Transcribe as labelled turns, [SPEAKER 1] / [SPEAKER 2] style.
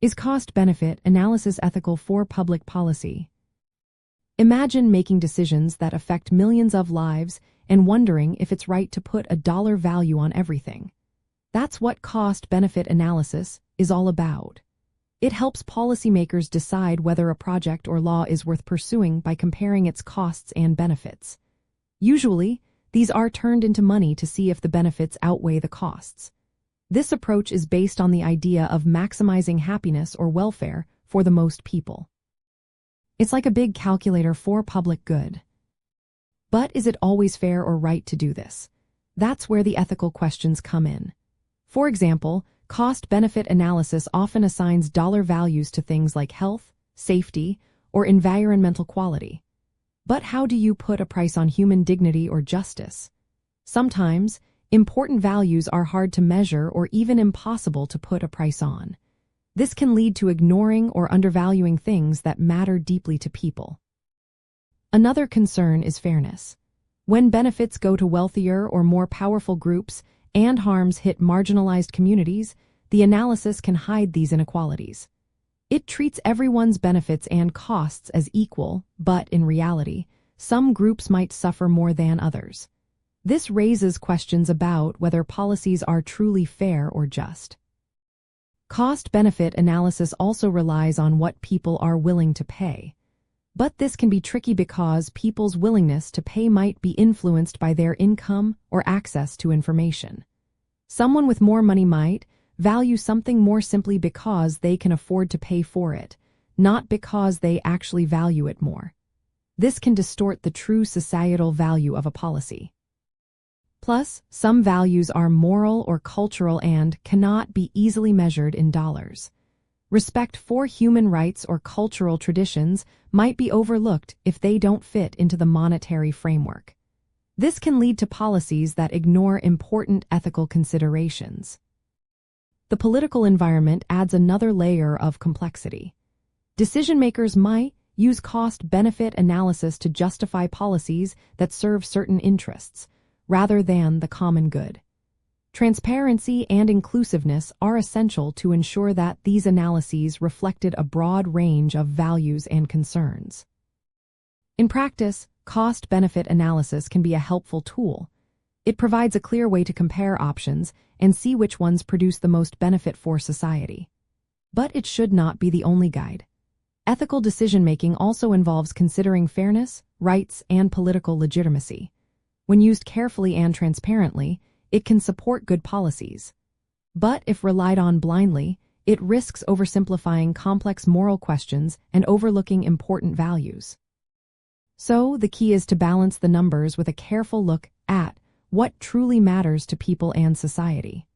[SPEAKER 1] Is cost-benefit analysis ethical for public policy? Imagine making decisions that affect millions of lives and wondering if it's right to put a dollar value on everything. That's what cost-benefit analysis is all about. It helps policymakers decide whether a project or law is worth pursuing by comparing its costs and benefits. Usually, these are turned into money to see if the benefits outweigh the costs. This approach is based on the idea of maximizing happiness or welfare for the most people. It's like a big calculator for public good. But is it always fair or right to do this? That's where the ethical questions come in. For example, cost-benefit analysis often assigns dollar values to things like health, safety, or environmental quality. But how do you put a price on human dignity or justice? Sometimes, important values are hard to measure or even impossible to put a price on. This can lead to ignoring or undervaluing things that matter deeply to people. Another concern is fairness. When benefits go to wealthier or more powerful groups and harms hit marginalized communities, the analysis can hide these inequalities. It treats everyone's benefits and costs as equal, but in reality, some groups might suffer more than others. This raises questions about whether policies are truly fair or just. Cost-benefit analysis also relies on what people are willing to pay. But this can be tricky because people's willingness to pay might be influenced by their income or access to information. Someone with more money might value something more simply because they can afford to pay for it, not because they actually value it more. This can distort the true societal value of a policy. Plus, some values are moral or cultural and cannot be easily measured in dollars. Respect for human rights or cultural traditions might be overlooked if they don't fit into the monetary framework. This can lead to policies that ignore important ethical considerations. The political environment adds another layer of complexity. Decision-makers might use cost-benefit analysis to justify policies that serve certain interests, rather than the common good. Transparency and inclusiveness are essential to ensure that these analyses reflected a broad range of values and concerns. In practice, cost-benefit analysis can be a helpful tool. It provides a clear way to compare options and see which ones produce the most benefit for society. But it should not be the only guide. Ethical decision-making also involves considering fairness, rights, and political legitimacy. When used carefully and transparently, it can support good policies. But if relied on blindly, it risks oversimplifying complex moral questions and overlooking important values. So, the key is to balance the numbers with a careful look at what truly matters to people and society.